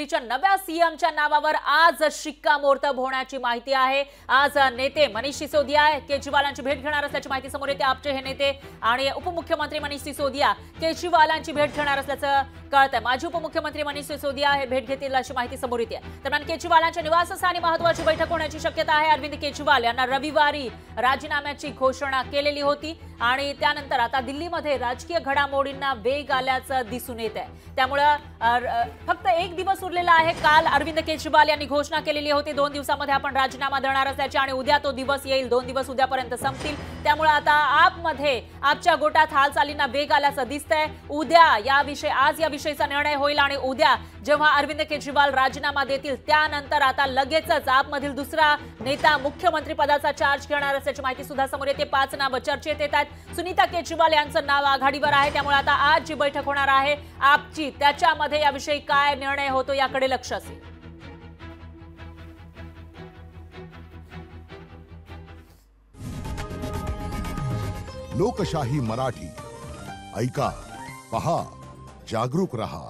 दिल्लीच्या नव्या सीएमच्या नावावर आज शिक्कामोर्तब होण्याची माहिती आहे। आज नेते मनीष सिसोदिया केजरीवालांची भेट घेणार असल्याची माहिती समोर येते। आपचे हे नेते आणि उपमुख्यमंत्री मनीष सिसोदिया केजरीवालांची भेट घेणार असल्याचं कळतंय। माजी उपमुख्यमंत्री मनीष सिसोदिया हे भेट घेतील अशी माहिती समोर येते। दरम्यान केजरीवालांच्या निवासस्थानी महत्त्वाची बैठक होण्याची शक्यता आहे। अरविंद केजरीवाल यांना रविवारी राजीनाम्याची घोषणा केलेली होती आणि त्यानंतर आता दिल्लीमध्ये राजकीय घडामोडींना वेग आल्याचं दिसून येत आहे। त्यामुळे फक्त एक दिवस उरलेला आहे। काल अरविंद केजरीवाल यांनी घोषणा केलेली होती 2 दिवसांमध्ये आपण राजीनामा देणार असल्याची आणि उद्या तो दिवस येईल। 2 दिवस उद्यापर्यंत संपतील। त्यामुळे आता आपमध्ये आपच्या गोटात हालचालींना वेग आल्याचं दिसतंय। उद्या आज या विषयीचा निर्णय होईल आणि उद्या जेव्हा अरविंद केजरीवाल राजीनामा देतील त्यानंतर आता लगेचच आपमधील दुसरा नेता मुख्यमंत्री पदाचा चार्ज घेणार असल्याची माहिती सुद्धा समोर येते। 5 नाव चर्चेत येतात। सुनीता केजरीवाल यांचं नाव आघाडीवर आहे। त्यामुळे आता आज जी बैठक होणार आहे आपची त्याच्यामध्ये याविषयी काय निर्णय होतो याकडे लक्ष असेल। लोकशाही मराठी ऐका, पहा, जागरूक रहा।